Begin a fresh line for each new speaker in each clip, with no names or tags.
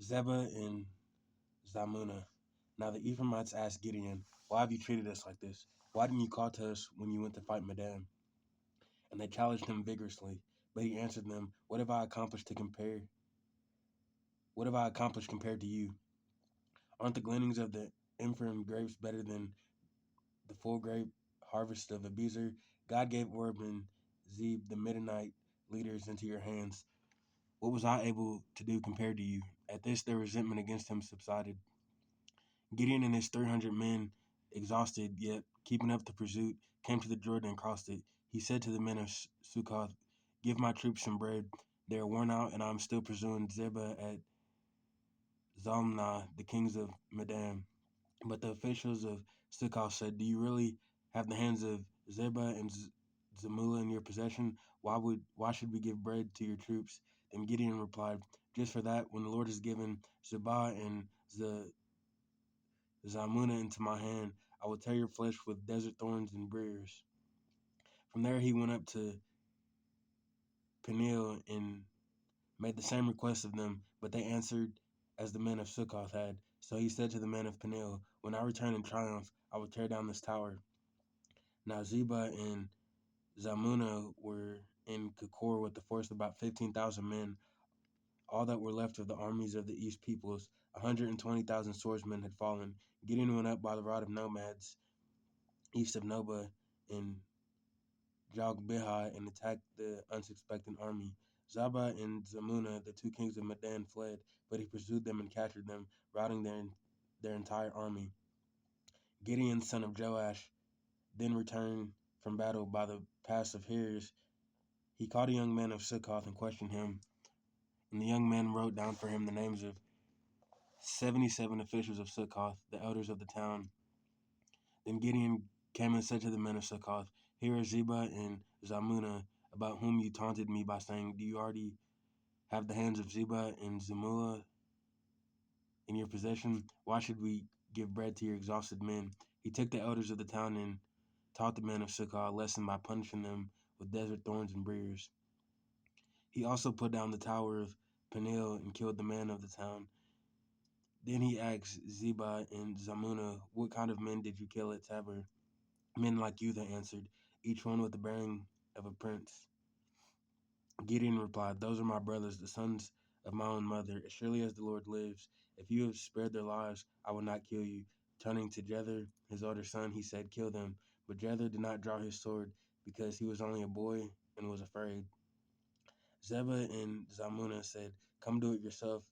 Zebah and Zalmunna. Now the Ephraimites asked Gideon, "Why have you treated us like this? Why didn't you call to us when you went to fight Midian?" And they challenged him vigorously. But he answered them, "What have I accomplished to compare? What have I accomplished compared to you? Aren't the gleanings of the Ephraim grapes better than the full grape harvest of Abiezer? God gave Oreb and Zeb, the Midianite leaders, into your hands. What was I able to do compared to you?" At this, their resentment against him subsided. Gideon and his 300 men, exhausted yet keeping up the pursuit, came to the Jordan and crossed it. He said to the men of Succoth, "Give my troops some bread. They are worn out, and I am still pursuing Zebah at Zalmunna, the kings of Midian." But the officials of Succoth said, "Do you really have the hands of Zebah and Zamula in your possession? Why should we give bread to your troops?" Then Gideon replied, "Just for that, when the Lord has given Zebah and Zalmunna into my hand, I will tear your flesh with desert thorns and briars." From there he went up to Peniel and made the same request of them, but they answered as the men of Succoth had. So he said to the men of Peniel, "When I return in triumph, I will tear down this tower." Now Zebah and Zalmunna were in Kakor with a force of about 15,000 men. All that were left of the armies of the east peoples, 120,000 swordsmen, had fallen. Gideon went up by the route of nomads, east of Noba, in Jogbeha, and attacked the unsuspecting army. Zebah and Zalmunna, the two kings of Midian, fled, but he pursued them and captured them, routing their entire army. Gideon, son of Joash, then returned from battle by the pass of Heres. He called a young man of Succoth and questioned him, and the young man wrote down for him the names of 77 officials of Succoth, the elders of the town. Then Gideon came and said to the men of Succoth, "Here are Zebah and Zalmunna, about whom you taunted me by saying, 'Do you already have the hands of Zebah and Zalmunna in your possession? Why should we give bread to your exhausted men?" He took the elders of the town and taught the men of Succoth a lesson by punishing them with desert thorns and briars. He also put down the tower of Peniel and killed the man of the town. Then he asked Zebah and Zalmunna, "What kind of men did you kill at Tabor?" "Men like you," they answered, "each one with the bearing of a prince." Gideon replied, "Those are my brothers, the sons of my own mother. As surely as the Lord lives, if you have spared their lives, I will not kill you." Turning to Jether, his older son, he said, "Kill them." But Jether did not draw his sword because he was only a boy and was afraid. Zebah and Zalmunna said, "Come do it yourself.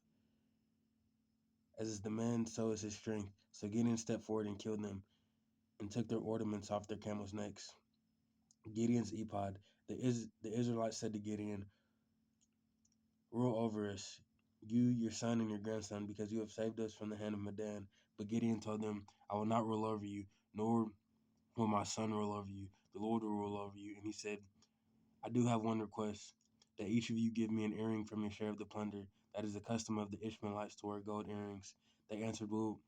As is the man, so is his strength." So Gideon stepped forward and killed them and took their ornaments off their camels' necks. Gideon's ephod. The Israelites said to Gideon, "Rule over us, you, your son, and your grandson, because you have saved us from the hand of Midian." But Gideon told them, "I will not rule over you, nor will my son rule over you. The Lord will rule over you." And he said, "I do have one request, that each of you give me an earring from your share of the plunder. That is the custom of the Ishmaelites to wear gold earrings." They answered, "We'll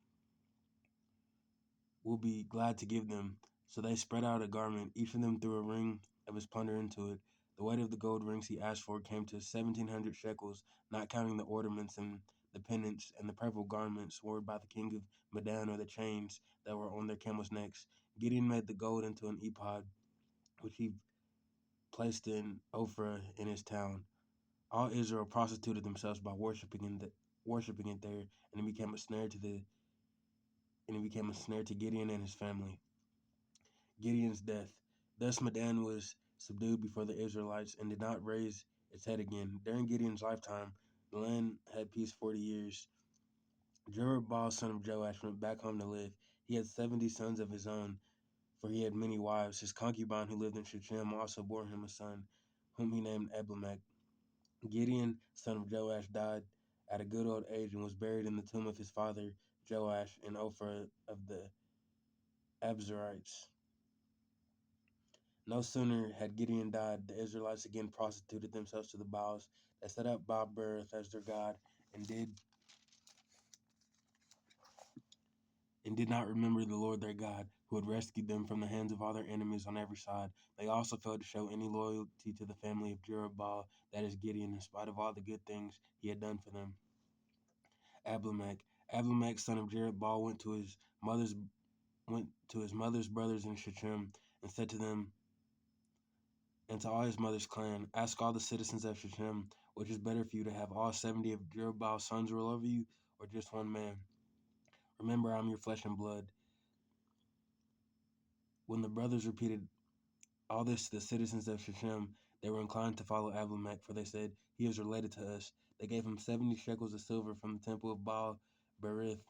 be glad to give them." So they spread out a garment. Each of them threw a ring of his plunder into it. The weight of the gold rings he asked for came to 1,700 shekels, not counting the ornaments and the pendants and the purple garments worn by the king of Midian, or the chains that were on their camels' necks. Gideon made the gold into an ephod, which he placed in Ophrah in his town. All Israel prostituted themselves by worshiping it there, and it became a snare to Gideon and his family. Gideon's death. Thus Midian was subdued before the Israelites and did not raise its head again. During Gideon's lifetime, the land had peace 40 years. Jerubbaal, son of Joash, went back home to live. He had 70 sons of his own, for he had many wives. His concubine, who lived in Shechem, also bore him a son, whom he named Abimelech. Gideon, son of Joash, died at a good old age and was buried in the tomb of his father Joash in Ophrah of the Abzerites. No sooner had Gideon died, the Israelites again prostituted themselves to the Baals. They set up Baal-berith as their god and did not remember the Lord their God, who had rescued them from the hands of all their enemies on every side. They also failed to show any loyalty to the family of Jerubbaal, that is Gideon, in spite of all the good things he had done for them. Abimelech. Abimelech, son of Jerubbaal, mother's went to his mother's brothers in Shechem and said to them and to all his mother's clan, ask all the citizens of Shechem, which is better for you to have all 70 of Jerubbaal's sons rule over you, or just one man? Remember, I'm your flesh and blood. When the brothers repeated all this to the citizens of Shechem, they were inclined to follow Abimelech, for they said, he is related to us. They gave him 70 shekels of silver from the temple of Baal Berith,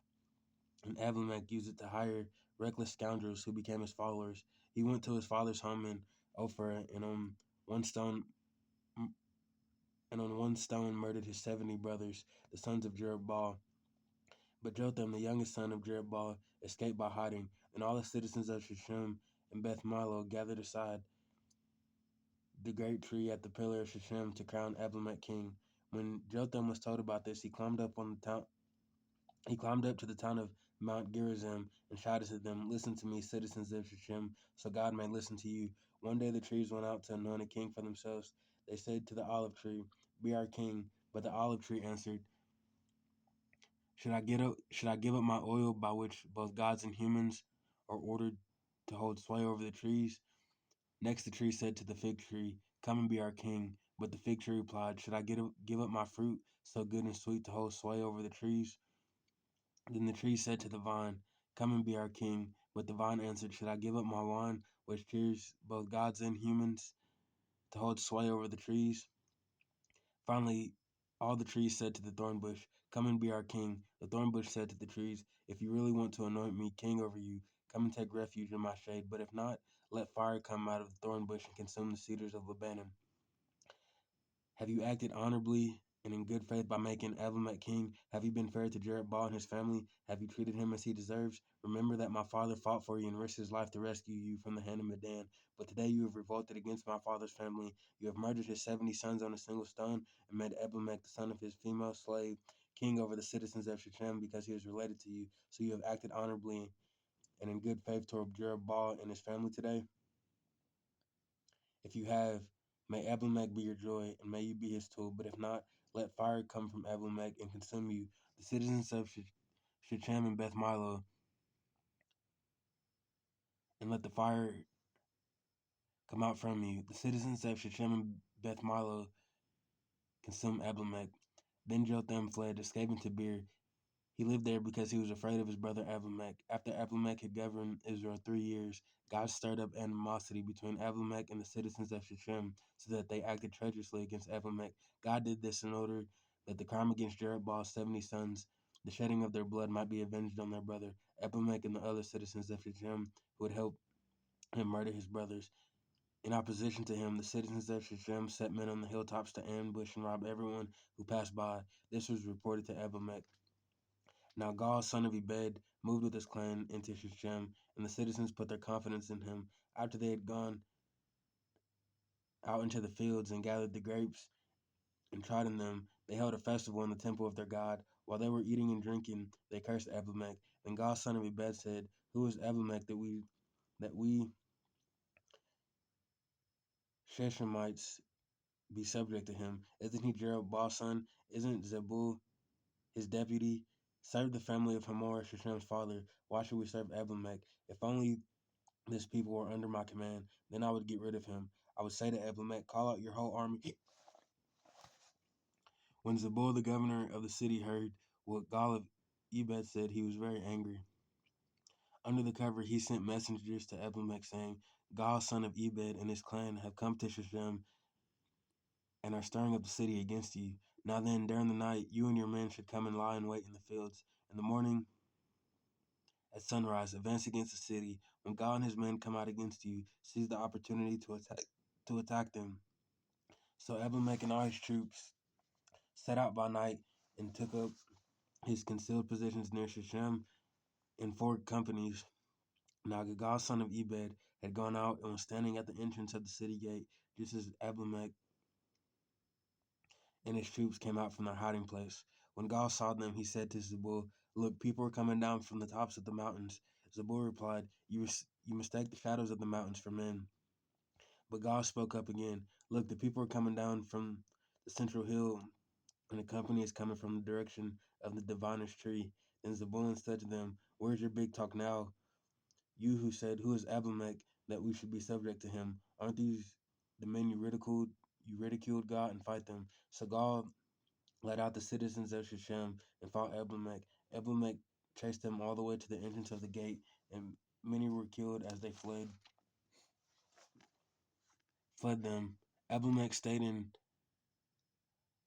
and Abimelech used it to hire reckless scoundrels who became his followers. He went to his father's home in Ophrah, one stone and on one stone murdered his 70 brothers, the sons of Jerubbaal. But Jotham, the youngest son of Jerubbaal, escaped by hiding, and all the citizens of Shechem and Beth Milo gathered aside the great tree at the pillar of Shechem to crown Abimelech king. When Jotham was told about this, he climbed up to the town of Mount Gerizim and shouted to them, listen to me, citizens of Shechem, so God may listen to you. One day the trees went out to anoint a king for themselves. They said to the olive tree, be our king. But the olive tree answered, should I give up my oil by which both gods and humans are ordered to hold sway over the trees? Next the tree said to the fig tree, come and be our king. But the fig tree replied, should I give up my fruit, so good and sweet, to hold sway over the trees? Then the tree said to the vine, come and be our king. But the vine answered, should I give up my wine, which cheers both gods and humans, to hold sway over the trees? Finally, all the trees said to the thorn bush, come and be our king. The thorn bush said to the trees, if you really want to anoint me king over you, come and take refuge in my shade. But if not, let fire come out of the thorn bush and consume the cedars of Lebanon. Have you acted honorably and in good faith by making Abimelech king? Have you been fair to Jerubbaal and his family? Have you treated him as he deserves? Remember that my father fought for you and risked his life to rescue you from the hand of Midian. But today you have revolted against my father's family. You have murdered his 70 sons on a single stone and made Abimelech, the son of his female slave, king over the citizens of Shechem because he is related to you. So you have acted honorably and in good faith toward Jerubbaal and his family today? If you have, may Abimelech be your joy, and may you be his tool. But if not, let fire come from Abimelech and consume you. The citizens of Shechem and Beth Milo, and let the fire come out from you. The citizens of Shechem and Beth Milo consume Abimelech. Then Jotham fled, escaping to Beer. He lived there because he was afraid of his brother Abimelech. After Abimelech had governed Israel 3 years, God stirred up animosity between Abimelech and the citizens of Shechem, so that they acted treacherously against Abimelech. God did this in order that the crime against Jerubbaal's 70 sons, the shedding of their blood, might be avenged on their brother Abimelech and the other citizens of Shechem who had helped him murder his brothers. In opposition to him, the citizens of Shechem set men on the hilltops to ambush and rob everyone who passed by. This was reported to Abimelech. Now Gaal, son of Ebed, moved with his clan into Shechem, and the citizens put their confidence in him. After they had gone out into the fields and gathered the grapes and trodden them, they held a festival in the temple of their god. While they were eating and drinking, they cursed Abimelech. Then Gaal, son of Ebed, said, who is Abimelech that we Shechemites be subject to him? Isn't he Jerubbaal's son? Isn't Zebul his deputy? Serve the family of Hamor, Shechem's father. Why should we serve Abimelech? If only this people were under my command, then I would get rid of him. I would say to Abimelech, call out your whole army. When Zebul, the governor of the city, heard what Gaal of Ebed said, he was very angry. Under the cover, he sent messengers to Abimelech, saying, Gaal, son of Ebed, and his clan have come to Shechem and are stirring up the city against you. Now then, during the night, you and your men should come and lie in wait in the fields. In the morning, at sunrise, advance against the city. When Gaal and his men come out against you, seize the opportunity to attack them. So Abimelech and all his troops set out by night and took up his concealed positions near Shechem in 4 companies. Now Gaal, son of Ebed, had gone out and was standing at the entrance of the city gate, just as Abimelech and his troops came out from their hiding place. When Gaal saw them, he said to Zebul, look, people are coming down from the tops of the mountains. Zebul replied, you mistake the shadows of the mountains for men. But Gaal spoke up again, look, the people are coming down from the central hill and the company is coming from the direction of the diviner's tree. Then Zebulun said to them, Where's your big talk now? You who said, Who is Abimelech that we should be subject to him? Aren't these the men you ridiculed? You ridiculed God and fight them. So God led out the citizens of Shechem and fought Abimelech. Abimelech chased them all the way to the entrance of the gate, and many were killed as they fled them. Abimelech stayed in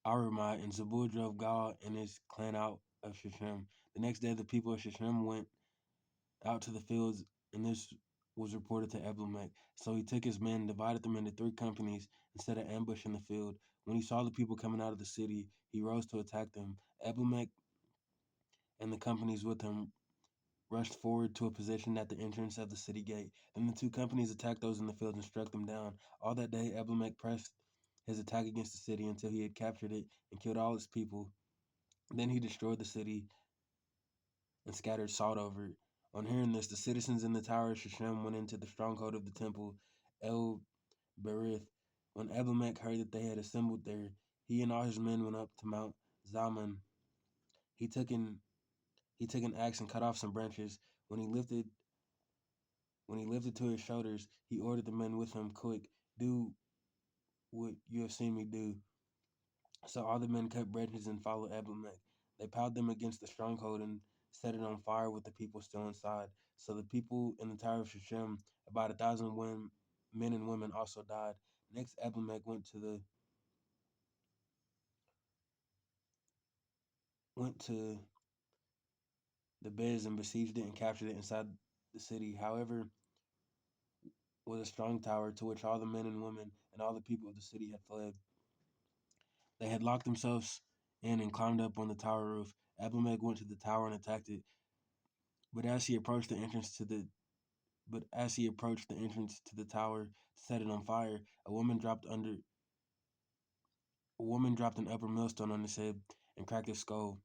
Arumai, and Zebul drove God and his clan out of Shechem. The next day, the people of Shechem went out to the fields, and this was reported to Abimelech. So he took his men and divided them into three companies instead of ambushing the field. When he saw the people coming out of the city, he rose to attack them. Abimelech and the companies with him rushed forward to a position at the entrance of the city gate. Then the two companies attacked those in the field and struck them down. All that day, Abimelech pressed his attack against the city until he had captured it and killed all its people. Then he destroyed the city and scattered salt over it. On hearing this, the citizens in the tower of Shechem went into the stronghold of the temple, El Berith. When Abimelech heard that they had assembled there, he and all his men went up to Mount Zalmon. He took an he took an axe and cut off some branches. When he lifted When he lifted to his shoulders, he ordered the men with him, Quick, do what you have seen me do. So all the men cut branches and followed Abimelech. They piled them against the stronghold and set it on fire with the people still inside. So the people in the tower of Shechem, about 1,000 men and women, also died. Next, Abimelech went to the Bez and besieged it and captured it inside the city. However, was a strong tower to which all the men and women and all the people of the city had fled. They had locked themselves in and climbed up on the tower roof. Abimelech went to the tower and attacked it. But as he approached the entrance to the but as he approached the entrance to the tower to set it on fire, a woman dropped an upper millstone on his head and cracked his skull.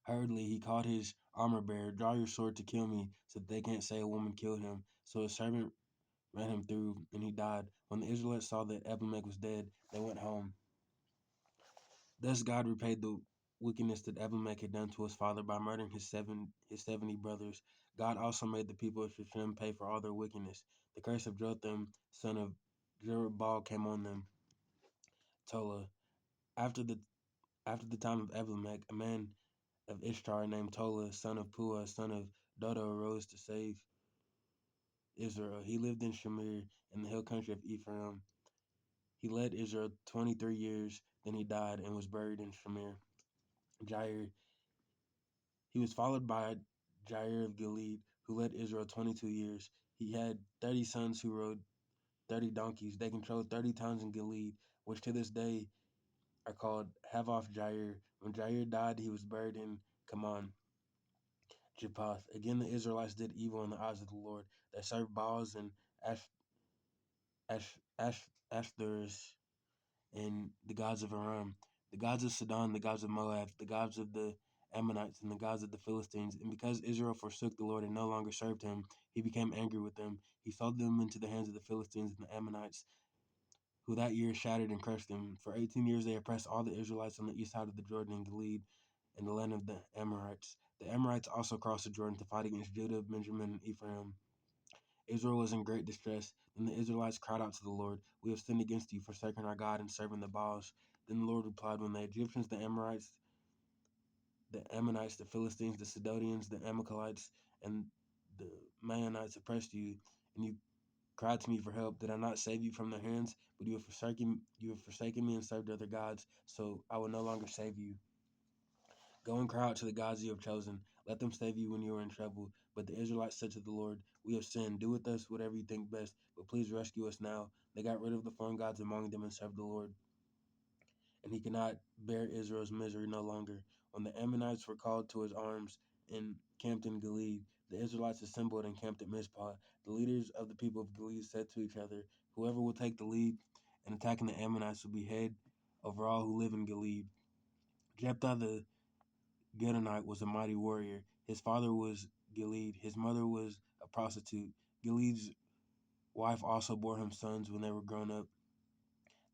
Hurriedly he called his armor bearer, Draw your sword to kill me, so that they can't say a woman killed him. So his servant ran him through, and he died. When the Israelites saw that Abimelech was dead, they went home. Thus God repaid the wickedness that Abimelech had done to his father by murdering his 70 brothers. God also made the people of Shechem pay for all their wickedness. The curse of Jotham, son of Jerubbaal, came on them. Tola. After the after the time of Abimelech, a man of Ishtar named Tola, son of Puah, son of Dodo, arose to save Israel. He lived in Shamir in the hill country of Ephraim. He led Israel 23 years, then he died and was buried in Shamir. Jair. He was followed by Jair of Gilead, who led Israel 22 years. He had 30 sons who rode 30 donkeys. They controlled 30 towns in Gilead, which to this day are called Havoth Jair. When Jair died, he was buried in Kaman, Japheth. Again, the Israelites did evil in the eyes of the Lord. They served Baals and Ash, Ash, Ash, Ashtoreth and the gods of Aram, the gods of Sidon, the gods of Moab, the gods of the Ammonites, and the gods of the Philistines. And because Israel forsook the Lord and no longer served him, he became angry with them. He sold them into the hands of the Philistines and the Ammonites, who that year shattered and crushed them. For 18 years they oppressed all the Israelites on the east side of the Jordan and Gilead and the land of the Amorites. The Amorites also crossed the Jordan to fight against Judah, Benjamin, and Ephraim. Israel was in great distress. Then the Israelites cried out to the Lord, We have sinned against you, forsaking our God and serving the Baals. Then the Lord replied, When the Egyptians, the Amorites, the Ammonites, the Philistines, the Sidonians, the Amalekites, and the Maonites oppressed you, and you cried to me for help, did I not save you from their hands? But you have forsaken me and served other gods, so I will no longer save you. Go and cry out to the gods you have chosen. Let them save you when you are in trouble. But the Israelites said to the Lord, We have sinned. Do with us whatever you think best, but please rescue us now. They got rid of the foreign gods among them and served the Lord. And he could not bear Israel's misery no longer. When the Ammonites were called to his arms and camped in Gilead, the Israelites assembled and camped at Mizpah. The leaders of the people of Gilead said to each other, Whoever will take the lead in attacking the Ammonites will be head over all who live in Gilead. Jephthah the Gileadite was a mighty warrior. His father was Gilead. His mother was a prostitute. Gilead's wife also bore him sons when they were grown up.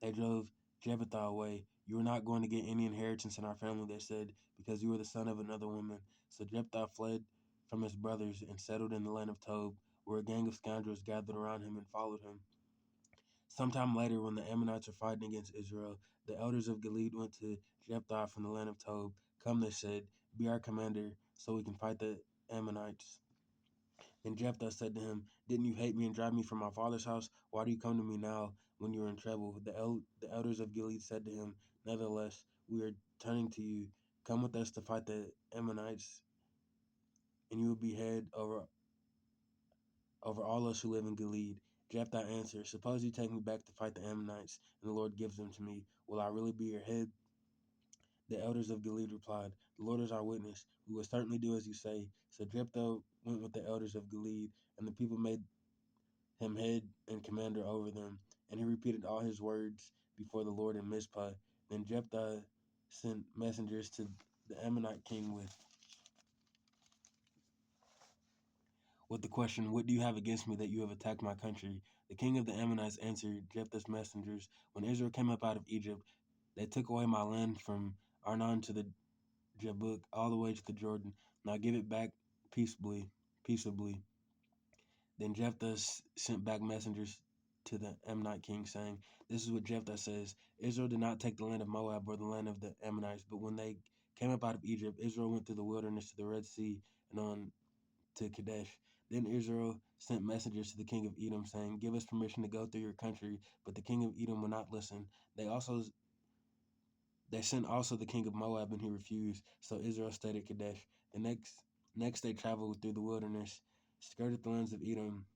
They drove Jephthah away. "You are not going to get any inheritance in our family," they said, "because you are the son of another woman." So Jephthah fled from his brothers and settled in the land of Tob, where a gang of scoundrels gathered around him and followed him. Sometime later, when the Ammonites were fighting against Israel, the elders of Gilead went to Jephthah from the land of Tob. "Come," they said, "be our commander, so we can fight the Ammonites." And Jephthah said to him, "Didn't you hate me and drive me from my father's house? Why do you come to me now when you are in trouble?" The elders of Gilead said to him, "Nevertheless, we are turning to you. Come with us to fight the Ammonites, and you will be head over all us who live in Gilead." Jephthah answered, "Suppose you take me back to fight the Ammonites, and the Lord gives them to me. Will I really be your head?" The elders of Gilead replied, "The Lord is our witness. We will certainly do as you say." So Jephthah went with the elders of Gilead, and the people made him head and commander over them. And he repeated all his words before the Lord in Mizpah. Then Jephthah sent messengers to the Ammonite king with the question, "What do you have against me that you have attacked my country?" The king of the Ammonites answered Jephthah's messengers, "When Israel came up out of Egypt, they took away my land from Arnon to the Jabbok, all the way to the Jordan. Now give it back peaceably." Then Jephthah sent back messengers to the Ammonite king, saying, "This is what Jephthah says: Israel did not take the land of Moab or the land of the Ammonites, but when they came up out of Egypt, Israel went through the wilderness to the Red Sea and on to Kadesh. Then Israel sent messengers to the king of Edom, saying, 'Give us permission to go through your country.' But the king of Edom would not listen. They sent also the king of Moab, and he refused. So Israel stayed at Kadesh. The next they traveled through the wilderness, skirted the lands of Edom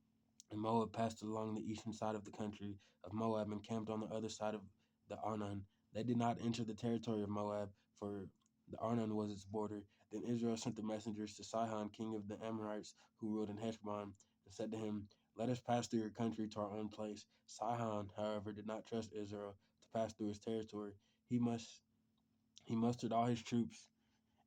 and Moab, passed along the eastern side of the country of Moab, and camped on the other side of the Arnon. They did not enter the territory of Moab, for the Arnon was its border. Then Israel sent the messengers to Sihon, king of the Amorites, who ruled in Heshbon, and said to him, 'Let us pass through your country to our own place.' Sihon, however, did not trust Israel to pass through his territory. He must he mustered all his troops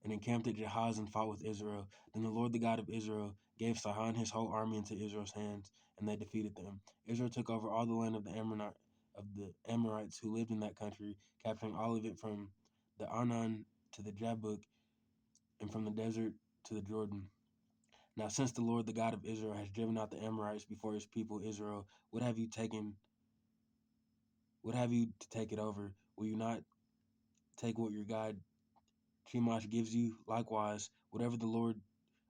and encamped at Jahaz and fought with Israel. Then the Lord, the God of Israel, gave Sihon his whole army into Israel's hands, and they defeated them. Israel took over all the land of the Amorites who lived in that country, capturing all of it from the Arnon to the Jabbok, and from the desert to the Jordan. Now, since the Lord, the God of Israel, has driven out the Amorites before his people Israel, what have you taken? What have you to take it over? Will you not take what your God Chemosh gives you? Likewise, whatever the Lord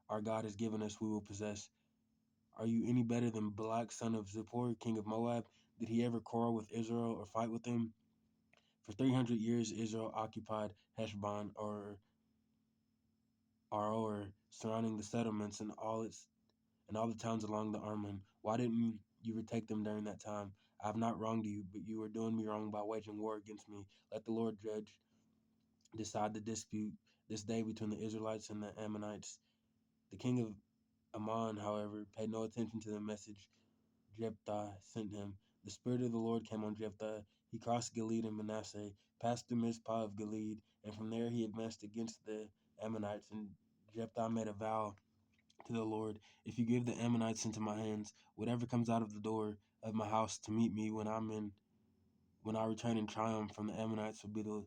our God has given us, we will possess. Are you any better than Balak, son of Zippor, king of Moab? Did he ever quarrel with Israel or fight with them? For 300 years, Israel occupied Heshbon or Aroer, surrounding the settlements and all the towns along the Arnon. Why didn't you retake them during that time? I have not wronged you, but you are doing me wrong by waging war against me. Let the Lord decide the dispute this day between the Israelites and the Ammonites." The king of Ammon, however, paid no attention to the message Jephthah sent him. The Spirit of the Lord came on Jephthah. He crossed Gilead and Manasseh, passed through Mizpah of Gilead, and from there he advanced against the Ammonites. And Jephthah made a vow to the Lord, "If you give the Ammonites into my hands, whatever comes out of the door of my house to meet me when I return in triumph from the Ammonites will be the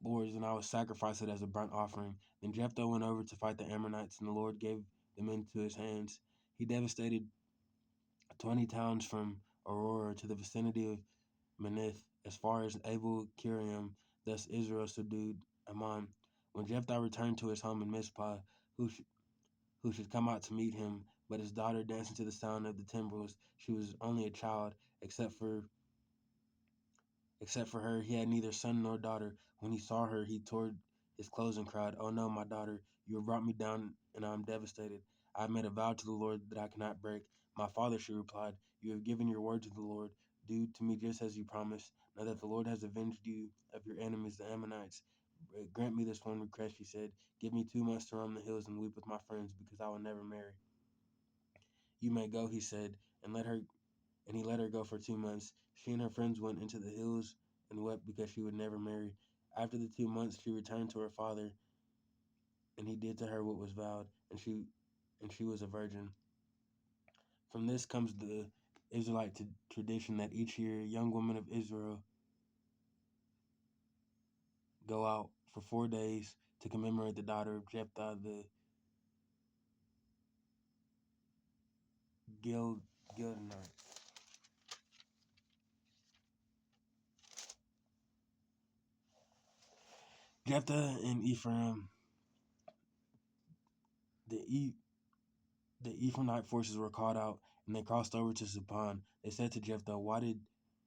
Lord's, and I will sacrifice it as a burnt offering." Then Jephthah went over to fight the Ammonites, and the Lord gave them into his hands. He devastated 20 towns from Aurora to the vicinity of Manith, as far as Abel Kiriam. Thus Israel subdued Ammon. When Jephthah returned to his home in Mizpah, who, sh- who should come out to meet him, but his daughter dancing to the sound of the timbrels? She was only a child, except for her, he had neither son nor daughter. When he saw her, he tore his clothes and cried, "Oh no, my daughter, you have brought me down, and I am devastated. I have made a vow to the Lord that I cannot break." "My father," she replied, "you have given your word to the Lord. Do to me just as you promised. Now that the Lord has avenged you of your enemies, the Ammonites, grant me this one request," she said. "Give me 2 months to roam the hills and weep with my friends, because I will never marry." "You may go," he said, and he let her go for 2 months. She and her friends went into the hills and wept because she would never marry. After the 2 months, she returned to her father, and he did to her what was vowed, and she was a virgin. From this comes the Israelite tradition that each year, young women of Israel go out for 4 days to commemorate the daughter of Jephthah the Gileadite. Jephthah and Ephraim, the the Ephraimite forces were called out, and they crossed over to Zupan. They said to Jephthah, "Why did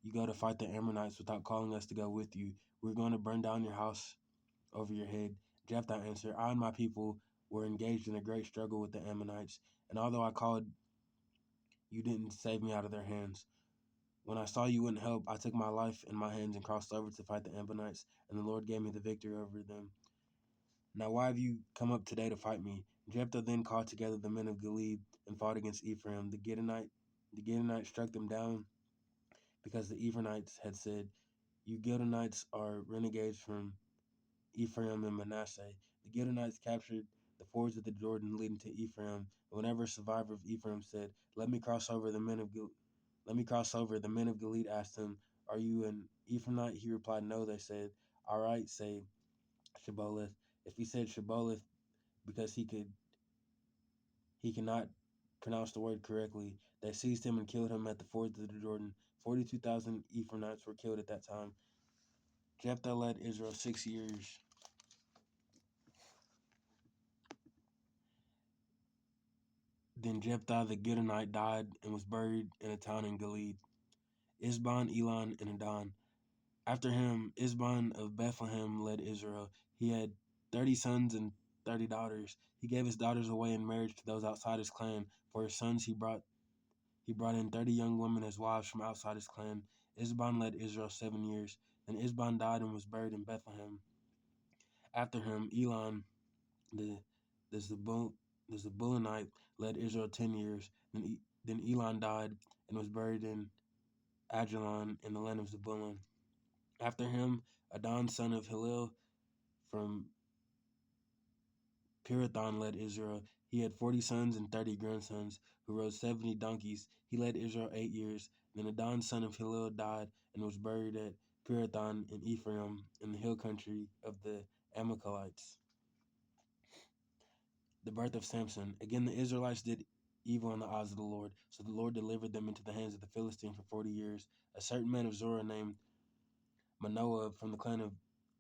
you go to fight the Ammonites without calling us to go with you? We're going to burn down your house over your head." Jephthah answered, "I and my people were engaged in a great struggle with the Ammonites, and although I called, you didn't save me out of their hands. When I saw you wouldn't help, I took my life in my hands and crossed over to fight the Ammonites, and the Lord gave me the victory over them. Now why have you come up today to fight me?" Jephthah then called together the men of Gilead and fought against Ephraim. The Gileadites struck them down because the Ephraimites had said, "You Gileadites are renegades from Ephraim and Manasseh." The Gileadites captured the fords of the Jordan leading to Ephraim. And whenever a survivor of Ephraim said, "Let me cross over," the men of Gilead asked him, "Are you an Ephraimite?" He replied, "No." They said, "All right, say Shibboleth." If he said Shibboleth because he cannot pronounce the word correctly, they seized him and killed him at the fords of the Jordan. 42,000 Ephraimites were killed at that time. Jephthah led Israel 6 years. Then Jephthah the Gileadite died and was buried in a town in Gilead. Isban, Elon, and Adon. After him, Isban of Bethlehem led Israel. He had 30 sons and 30 daughters. He gave his daughters away in marriage to those outside his clan. For his sons, he brought in 30 young women as wives from outside his clan. Isban led Israel 7 years. Then Isban died and was buried in Bethlehem. After him, Elon, the the, Zebul, the Zebulunite, led Israel 10 years. Then Elon died and was buried in Ajalon in the land of Zebulun. After him, Adon, son of Hillel from Pirathon, led Israel. He had 40 sons and 30 grandsons who rode 70 donkeys. He led Israel 8 years. Then Adon, son of Hillel, died and was buried at Pirathon in Ephraim in the hill country of the Amalekites. The birth of Samson. Again, the Israelites did evil in the eyes of the Lord, so the Lord delivered them into the hands of the Philistines for 40 years. A certain man of Zorah named Manoah from the clan of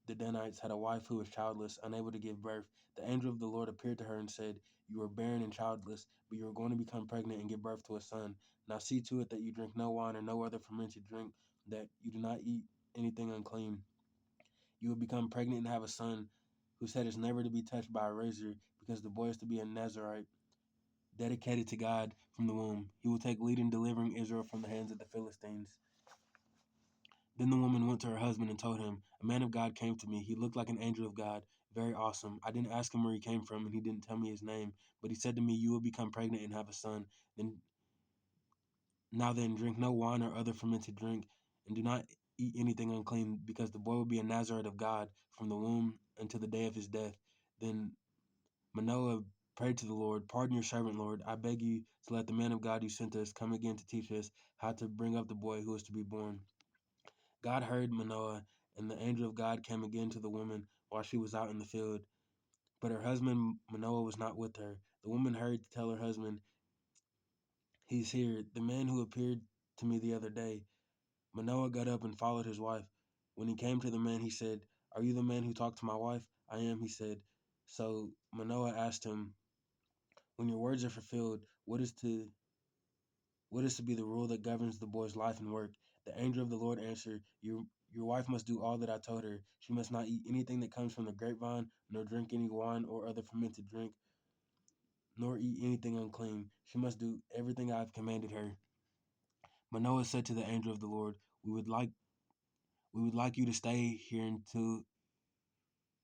the Danites had a wife who was childless, unable to give birth. The angel of the Lord appeared to her and said, "You are barren and childless, but you are going to become pregnant and give birth to a son. Now see to it that you drink no wine or no other fermented drink, that you do not eat anything unclean. You will become pregnant and have a son, whose head is never to be touched by a razor, because the boy is to be a Nazarite, dedicated to God from the womb. He will take lead in delivering Israel from the hands of the Philistines." Then the woman went to her husband and told him, "A man of God came to me. He looked like an angel of God, very awesome. I didn't ask him where he came from, and he didn't tell me his name. But he said to me, 'You will become pregnant and have a son. Then, drink no wine or other fermented drink, and do not eat anything unclean, because the boy will be a Nazarite of God from the womb until the day of his death.' Then Manoah prayed to the Lord, 'Pardon your servant, Lord. I beg you to let the man of God you sent us come again to teach us how to bring up the boy who is to be born.' God heard Manoah, and the angel of God came again to the woman while she was out in the field. But her husband Manoah was not with her. The woman hurried to tell her husband, 'He's here, the man who appeared to me the other day.' Manoah got up and followed his wife. When he came to the man, he said, 'Are you the man who talked to my wife?' 'I am,' he said. So Manoah asked him, 'When your words are fulfilled, what is to be the rule that governs the boy's life and work?' The angel of the Lord answered, 'Your wife must do all that I told her. She must not eat anything that comes from the grapevine, nor drink any wine or other fermented drink, nor eat anything unclean. She must do everything I have commanded her.' Manoah said to the angel of the Lord, We would like you to stay here until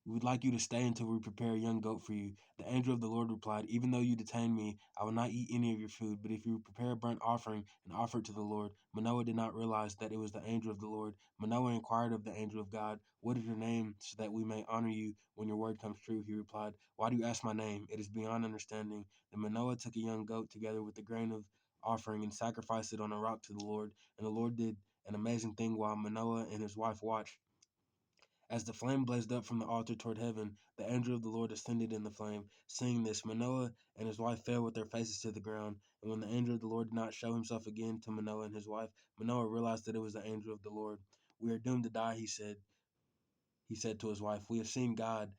We would like you to stay until we prepare a young goat for you." The angel of the Lord replied, "Even though you detain me, I will not eat any of your food, but if you prepare a burnt offering and offer it to the Lord." Manoah did not realize that it was the angel of the Lord. Manoah inquired of the angel of God, "What is your name, so that we may honor you when your word comes true?" He replied, "Why do you ask my name? It is beyond understanding." Then Manoah took a young goat together with the grain of offering and sacrificed it on a rock to the Lord. And the Lord did an amazing thing while Manoah and his wife watched. As the flame blazed up from the altar toward heaven, the angel of the Lord ascended in the flame. Seeing this, Manoah and his wife fell with their faces to the ground. And when the angel of the Lord did not show himself again to Manoah and his wife, Manoah realized that it was the angel of the Lord. "We are doomed to die," he said. He said to his wife, "We have seen God."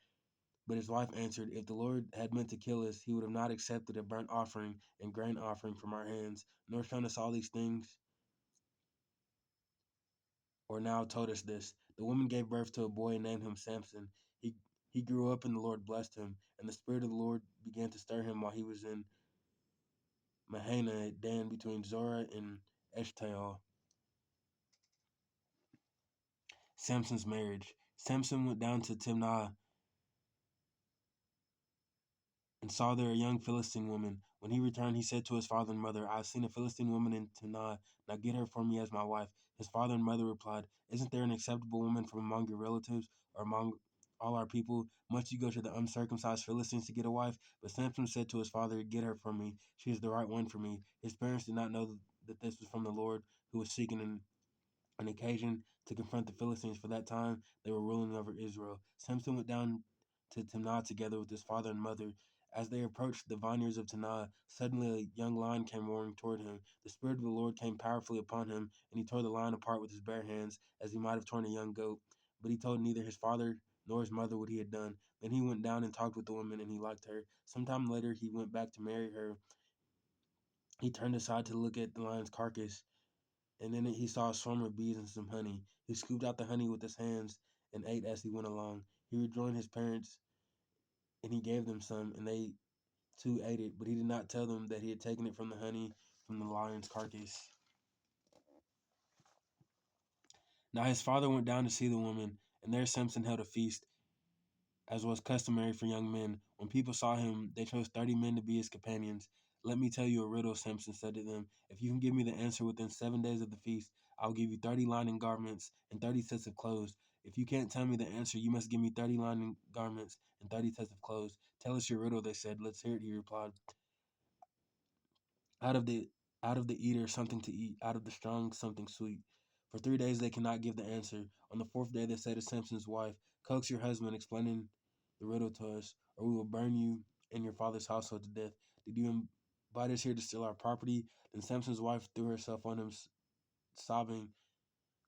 But his wife answered, "If the Lord had meant to kill us, he would have not accepted a burnt offering and grain offering from our hands, nor shown us all these things, or now told us this." The woman gave birth to a boy and named him Samson. He he grew up and the Lord blessed him, and the Spirit of the Lord began to stir him while he was in Mahanaim at Dan between Zorah and Eshtaol. Samson's marriage. Samson went down to Timnah and saw there a young Philistine woman. When he returned, he said to his father and mother, "I have seen a Philistine woman in Timnah. Now get her for me as my wife." His father and mother replied, "Isn't there an acceptable woman from among your relatives or among all our people? Must you go to the uncircumcised Philistines to get a wife?" But Samson said to his father, "Get her from me. She is the right one for me." His parents did not know that this was from the Lord, who was seeking an occasion to confront the Philistines. For that time they were ruling over Israel. Samson went down to Timnah together with his father and mother. As they approached the vineyards of Timnah, suddenly a young lion came roaring toward him. The Spirit of the Lord came powerfully upon him, and he tore the lion apart with his bare hands, as he might have torn a young goat. But he told neither his father nor his mother what he had done. Then he went down and talked with the woman, and he liked her. Sometime later he went back to marry her. He turned aside to look at the lion's carcass, and then he saw a swarm of bees and some honey. He scooped out the honey with his hands and ate as he went along. He rejoined his parents, and he gave them some, and they too ate it, but he did not tell them that he had taken it from the honey from the lion's carcass. Now his father went down to see the woman, and there Samson held a feast, as was customary for young men. When people saw him, they chose 30 men to be his companions. "Let me tell you a riddle," Samson said to them. "If you can give me the answer within 7 days of the feast, I will give you 30 lining garments and 30 sets of clothes. If you can't tell me the answer, you must give me 30 lining garments and 30 sets of clothes." "Tell us your riddle," they said. "Let's hear it," he replied. Out of the out of the eater something to eat, out of the strong something sweet. For 3 days they cannot give the answer. On the fourth day they said to Samson's wife, "Coax your husband, explaining the riddle to us, or we will burn you and your father's household to death. Did you invite us here to steal our property?" Then Samson's wife threw herself on him, sobbing,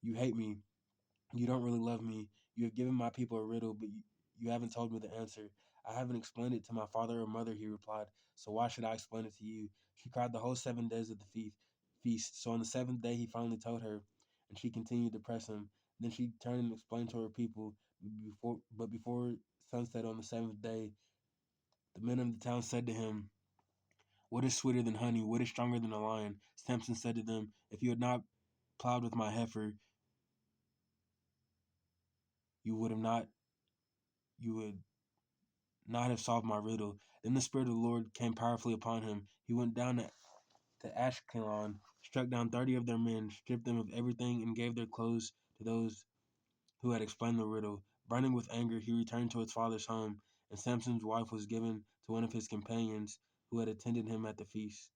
"You hate me. You don't really love me. You have given my people a riddle, but you haven't told me the answer." "I haven't explained it to my father or mother," he replied, "so why should I explain it to you?" She cried the whole 7 days of the feast. So on the seventh day he finally told her, and she continued to press him. Then she turned and explained to her people. Before sunset on the seventh day, the men of the town said to him, "What is sweeter than honey? What is stronger than a lion?" Samson said to them, "If you had not plowed with my heifer, you would have not you would not have solved my riddle." Then the Spirit of the Lord came powerfully upon him. He went down to Ashkelon, struck down 30 of their men, stripped them of everything, and gave their clothes to those who had explained the riddle. Burning with anger, he returned to his father's home, and Samson's wife was given to one of his companions who had attended him at the feast.